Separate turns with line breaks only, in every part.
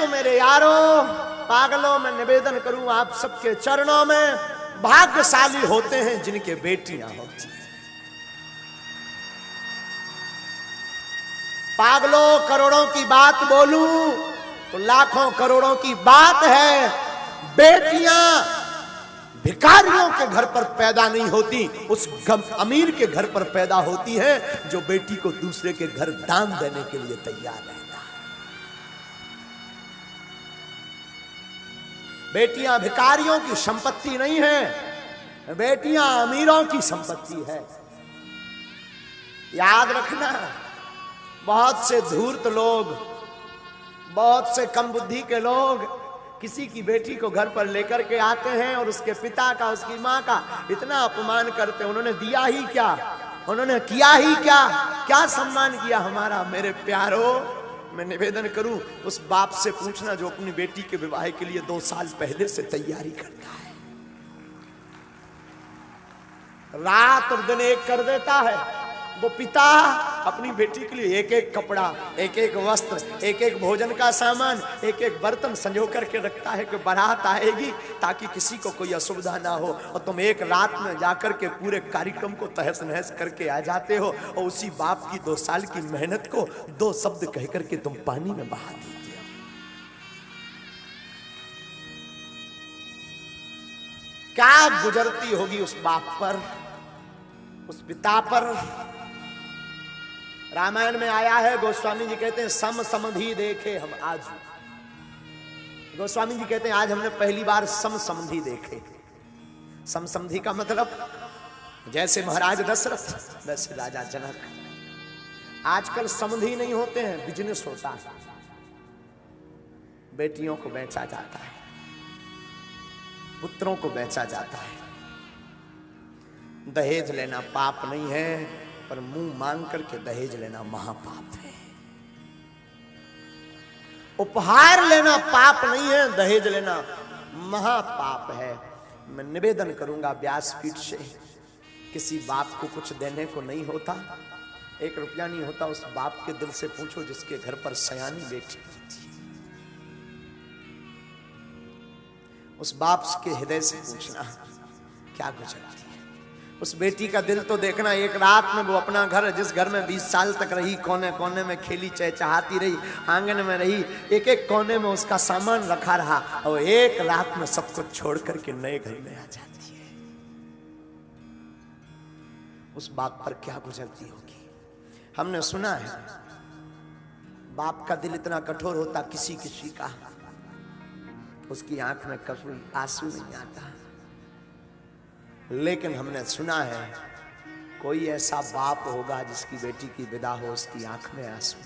तो मेरे यारों पागलों में निवेदन करूं आप सबके चरणों में, भाग्यशाली होते हैं जिनके बेटियां होती हैं। पागलों करोड़ों की बात बोलूं तो लाखों करोड़ों की बात है। बेटियां भिखारियों के घर पर पैदा नहीं होती, उस अमीर के घर पर पैदा होती है जो बेटी को दूसरे के घर दान देने के लिए तैयार रहता है। बेटियां भिखारियों की संपत्ति नहीं है, बेटियां अमीरों की संपत्ति है। याद रखना, बहुत से धूर्त लोग, बहुत से कम बुद्धि के लोग किसी की बेटी को घर पर लेकर के आते हैं और उसके पिता का, उसकी माँ का इतना अपमान करते हैं। उन्होंने दिया ही क्या, उन्होंने किया ही क्या, क्या सम्मान किया हमारा। मेरे प्यारो, मैं निवेदन करूं उस बाप से पूछना जो अपनी बेटी के विवाह के लिए 2 साल पहले से तैयारी करता है, रात और दिन एक कर देता है। वो पिता अपनी बेटी के लिए एक एक कपड़ा, एक एक वस्त्र, एक एक भोजन का सामान, एक एक बर्तन संजो करके रखता है कि बारात आएगी ताकि किसी को कोई असुविधा ना हो। और तुम एक रात में जाकर के पूरे कार्यक्रम को तहस नहस करके आ जाते हो और उसी बाप की 2 साल की मेहनत को 2 शब्द कह करके तुम पानी में बहा देते हो। क्या गुजरती होगी उस बाप पर, उस पिता पर। रामायण में आया है, गोस्वामी जी कहते हैं सम समधि देखे हम आज। गोस्वामी जी कहते हैं आज हमने पहली बार सम समधि देखे। सम समधि का मतलब जैसे महाराज दशरथ वैसे राजा जनक। आजकल समधि नहीं होते हैं, बिजनेस होता है। बेटियों को बेचा जाता है, पुत्रों को बेचा जाता है। दहेज लेना पाप नहीं है, पर मुंह मांग करके दहेज लेना महापाप है। उपहार लेना पाप नहीं है, दहेज लेना महापाप है। मैं निवेदन करूंगा व्यासपीठ से, किसी बाप को कुछ देने को नहीं होता, 1 रुपया नहीं होता, उस बाप के दिल से पूछो जिसके घर पर सयानी बेटी होती है। उस बाप के हृदय से पूछना क्या गुजरती है। उस बेटी का दिल तो देखना, एक रात में वो अपना घर, जिस घर में 20 साल तक रही, कोने कोने में खेली चहचहाती रही, आंगन में रही, एक एक कोने में उसका सामान रखा रहा, और एक रात में सब कुछ छोड़ करके नए घर में आ जाती है। उस बाप पर क्या गुजरती होगी। हमने सुना है बाप का दिल इतना कठोर होता, किसी किसी का उसकी आंख में कभी आंसू नहीं आता, लेकिन हमने सुना है कोई ऐसा बाप होगा जिसकी बेटी की विदा हो, उसकी आंख में आंसू।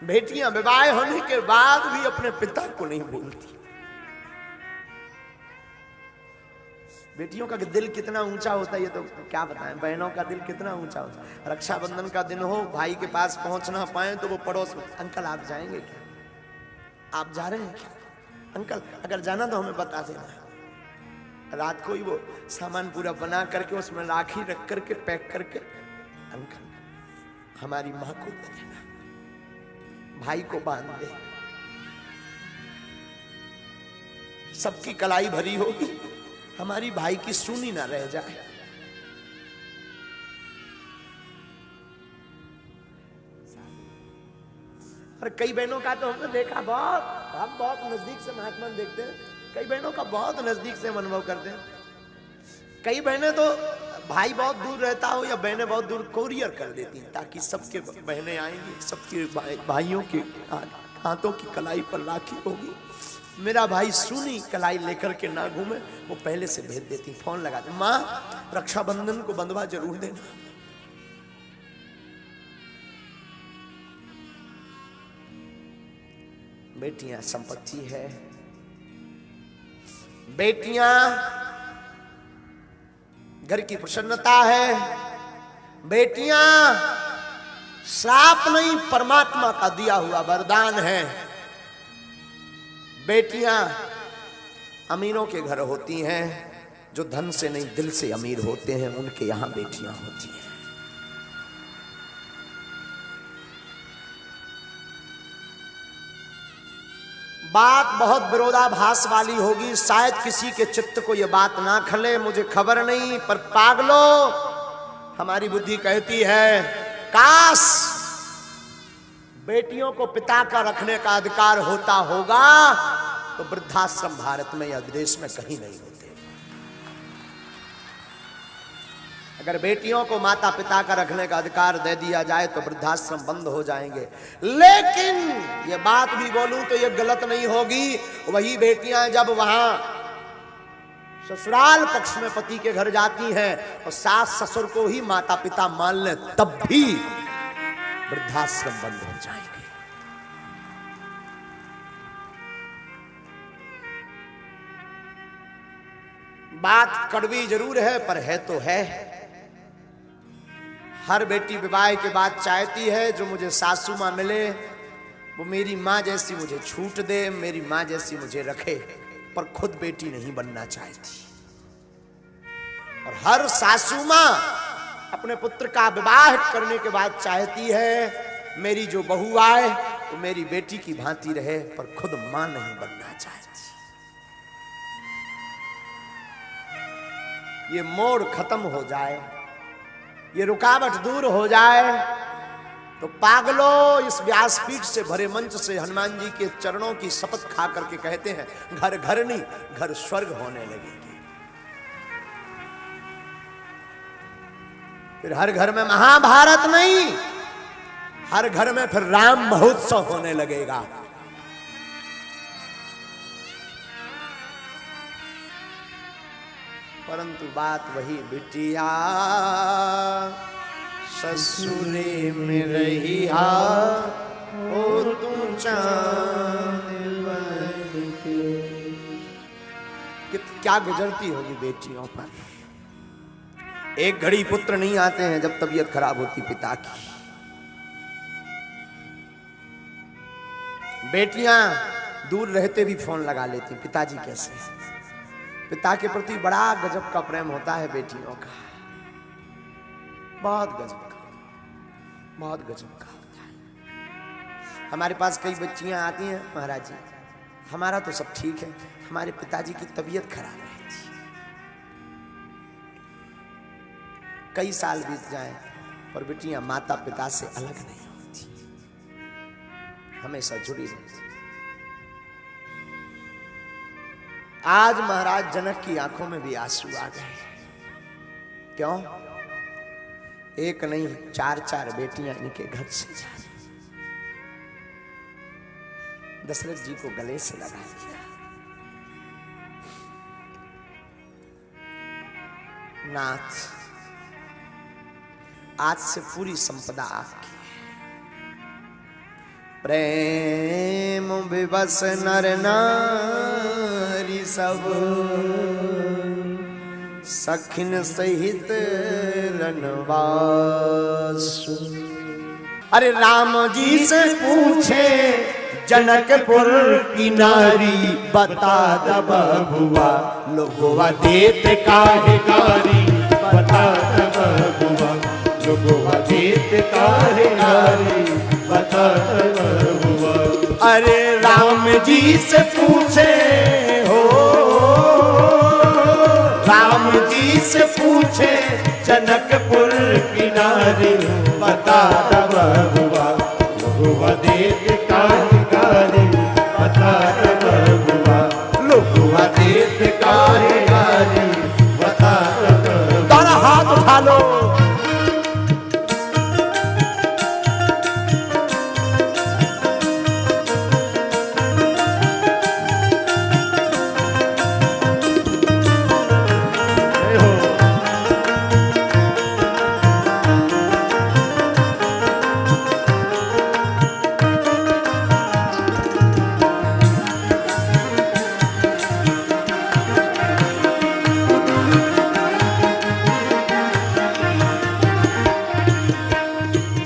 बेटियां विवाह होने के बाद भी अपने पिता को नहीं भूलती। बेटियों का दिल कितना ऊंचा होता है ये तो क्या बताएं। बहनों का दिल कितना ऊंचा होता है। रक्षाबंधन का दिन हो, भाई के पास पहुंच ना पाए तो वो पड़ोस में, अंकल आप जाएंगे क्या, आप जा रहे हैं क्या, अंकल अगर जाना तो हमें बता देना। रात को ही वो सामान पूरा बना करके उसमें राखी रख करके पैक करके, अंकल हमारी माँ को दे देना, भाई को बांध दे। सबकी कलाई भरी होगी, हमारी भाई की सुनी ना रह जाए। और कई बहनों का तो हमने देखा, हम बहुत नजदीक से महात्मा देखते हैं, कई बहनों का बहुत नजदीक से हम अनुभव करते हैं। कई बहनें तो भाई बहुत दूर रहता हो या बहनें बहुत दूर, कोरियर कर देती हैं ताकि सबके बहनें आएंगी, सबके भाइयों के हाथों की कलाई पर राखी होगी, मेरा भाई सुनी कलाई लेकर के ना घूमे, वो पहले से भेज देती, फोन लगाते, माँ रक्षाबंधन को बंधवा जरूर देना। बेटियां संपत्ति है, बेटियां घर की प्रसन्नता है, बेटियां श्राप नहीं परमात्मा का दिया हुआ वरदान है। बेटियां अमीरों के घर होती हैं, जो धन से नहीं दिल से अमीर होते हैं उनके यहां बेटियां होती हैं। बात बहुत विरोधाभास वाली होगी, शायद किसी के चित्त को यह बात ना खले, मुझे खबर नहीं, पर पागलों हमारी बुद्धि कहती है काश बेटियों को पिता का रखने का अधिकार होता होगा तो वृद्धाश्रम भारत में या विदेश में कहीं नहीं होते। अगर बेटियों को माता पिता का रखने का अधिकार दे दिया जाए तो वृद्धाश्रम बंद हो जाएंगे। लेकिन ये बात भी बोलूं तो ये गलत नहीं होगी, वही बेटियां जब वहां ससुराल पक्ष में पति के घर जाती हैं और सास ससुर को ही माता पिता मान ले तब भी वृद्धाश्रम बंद हो जाएंगे। बात कड़वी जरूर है पर है तो है। हर बेटी विवाह के बाद चाहती है जो मुझे सासू मां मिले वो मेरी मां जैसी मुझे छूट दे, मेरी मां जैसी मुझे रखे, पर खुद बेटी नहीं बनना चाहती। और हर सासू मां अपने पुत्र का विवाह करने के बाद चाहती है मेरी जो बहू आए वो मेरी बेटी की भांति रहे, पर खुद मां नहीं बनना चाहती। ये मोड़ खत्म हो जाए, ये रुकावट दूर हो जाए तो पागलों इस व्यासपीठ से भरे मंच से हनुमान जी के चरणों की शपथ खा करके कहते हैं घर घर नहीं घर स्वर्ग होने लगेगी। फिर हर घर में महाभारत नहीं, हर घर में फिर राम महोत्सव होने लगेगा। परंतु बात वही बिटिया ससुरे में रही हा ओ तू चांद बन के। क्या गुजरती होगी बेटियों पर। एक घड़ी पुत्र नहीं आते हैं जब तबीयत खराब होती पिता की। बेटियां दूर रहते भी फोन लगा लेती पिताजी कैसे हैं। पिता के प्रति बड़ा गजब का प्रेम होता है बेटियों का, बहुत गजब का, बहुत गजब का होता है। हमारे पास कई बच्चियां आती हैं महाराज जी हमारा तो सब ठीक है, हमारे पिताजी की तबीयत खराब है। कई साल बीत जाए पर बेटियां माता पिता से अलग नहीं होती, हमेशा जुड़ी रहती। आज महाराज जनक की आंखों में भी आंसू आ गए। क्यों? एक नहीं 4-4 बेटियां इनके घर से जा रही। दशरथ जी को गले से लगा लिया। नाथ आज से पूरी संपदा आपकी। प्रेम विवश नर नारी सब सखिन सहित रनवास। अरे राम जी से पूछे जनकपुर की नारी बता दब हुआ लोगोवा देत काहे गारी। बता दब हुआ लोगोवा देत काहे गारी। बता दब हुआ। अरे राम जी से पूछे हो राम जी से पूछे जनकपुर की नारी बता दब हुआ लोगोवा देत काहे गारी। बता दब हुआ लोगोवा देत काहे गारी। बता दब। दोनों हाथ उठा लो।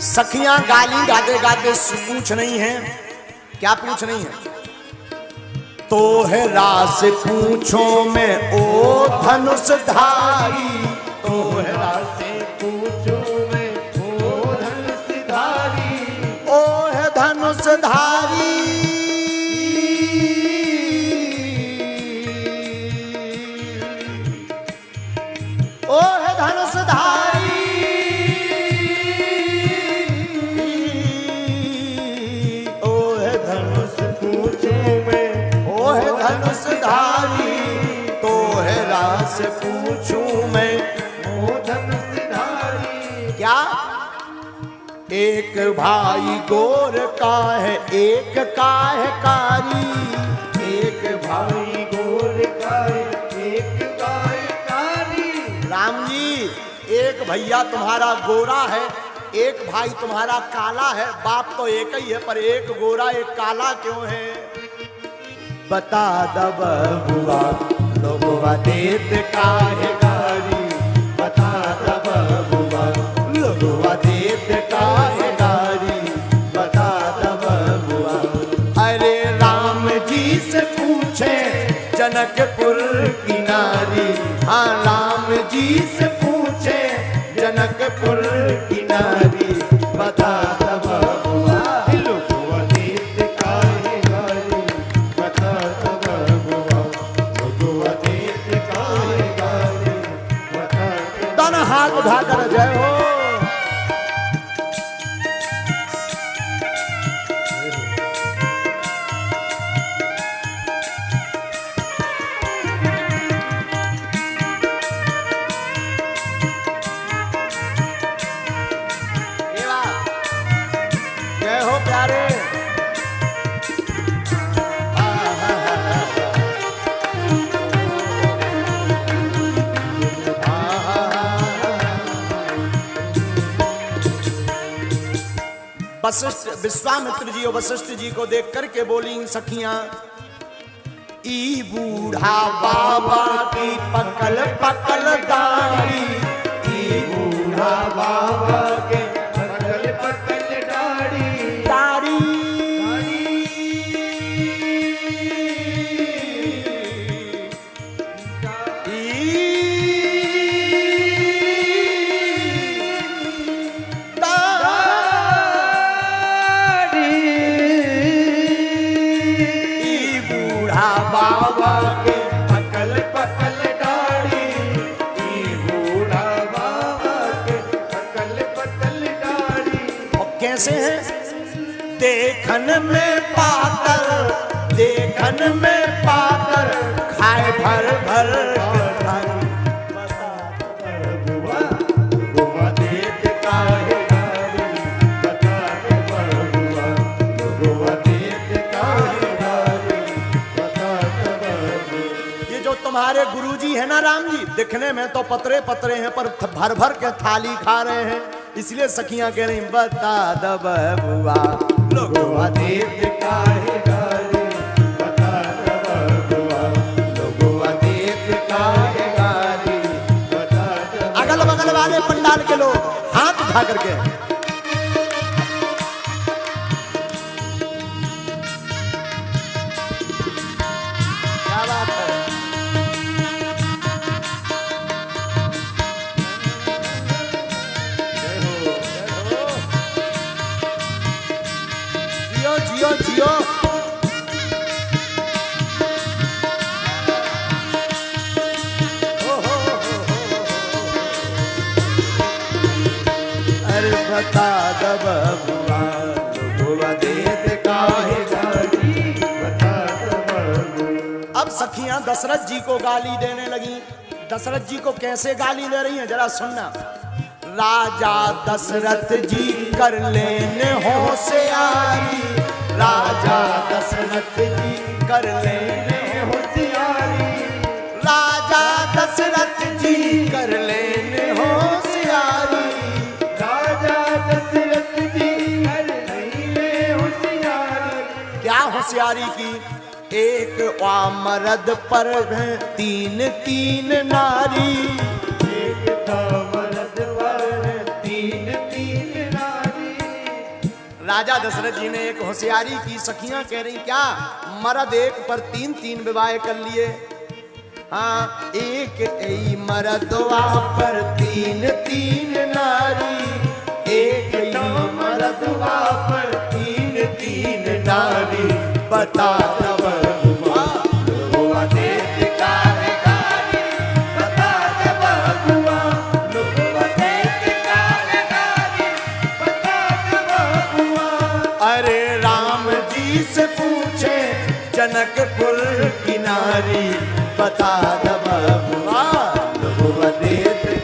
सखियां गाली गाते गाते पूछ नहीं है। क्या पूछ नहीं है? तो है रास पूछो में ओ धनुषधारी। तो है रास पूछो में ओ धनुषधारी। ओ है धनुषधारी। एक भाई गोर का है एक का है कारी,
एक भाई गोर का है एक का है कारी।
राम जी एक भैया तुम्हारा गोरा है, एक भाई तुम्हारा काला है, बाप तो एक ही है पर एक गोरा एक काला क्यों है? बता दब बुआ लोगवा देत काहे गारी,
बता दब बुआ
लोगवा देत काहे गारी,
बता दब बुआ।
अरे राम जी से पूछे जनकपुर की नारी, हाँ राम जी से पूछे जनकपुर की नारी, बता दब बुआ
लोगवा देत काहे गारी, बता दब बुआ लोगवा देत काहे गारी, बता दब।
दोनों हाथ उठाकर जय हो। जय हो प्यारे। वशिष्ठ विश्वामित्र जी और वशिष्ठ जी को देख करके बोली सखियां, ई बूढ़ा बाबा की पकल पकल दाढ़ी,
ई बूढ़ा बाबा के पकल पकल दाढ़ी,
दाढ़ी
बाबा के पकल पकल दाढ़ी, ई बूढ़ा बाबा के पकल पकल दाढ़ी।
और कैसे है? देखन में पातर, देखन में पातर, खाए भर भर के थाली।
बुआ बुआ देत काहे गारी, बता दब बुआ बुआ देत काहे गारी, बता दब बुआ।
ये जो तुम्हारे गुरुजी है ना राम जी, दिखने में तो पतरे पतरे हैं पर भर भर के थाली खा रहे हैं, इसलिए सखियां कह रही बता दब बुआ
लोगवा देत काहे गारी, बता दब बुआ लोगवा देत काहे गारी, बता दब।
अगल बगल वाले पंडाल के लोग हाथ उठा करके क्या बात है? जियो जियो जियो। अरे बता दब बुआ लोगवा देत काहे गारी,
बता दब बुआ।
अब सखियां दशरथ जी को गाली देने लगी। दशरथ जी को कैसे गाली दे रही हैं जरा सुनना। राजा दशरथ जी कर लेने होशियारी, राजा दशरथ जी कर लेने
होशियारी,
राजा दशरथ जी कर लेने होशियारी।
राजा दशरथ जी कर लेने होशियारी।
क्या होशियारी की? एक मर्द पर है तीन तीन नारी,
एक मर्द पर तीन तीन नारी।
राजा दशरथ जी ने एक होशियारी की। सखियां कह रही क्या? मर्द एक पर तीन तीन विवाह कर लिए। हाँ एक ई मर्दवा पर तीन तीन नारी, एक ई मर्दवा पर तीन तीन नारी। बता दब बुआ लोगवा देत काहे गारी, बता दब बुआ लोगवा देत काहे गारी, बता दब बुआ। अरे राम जी से पूछे जनकपुर की नारी, बता दब बुआ लोगवा देत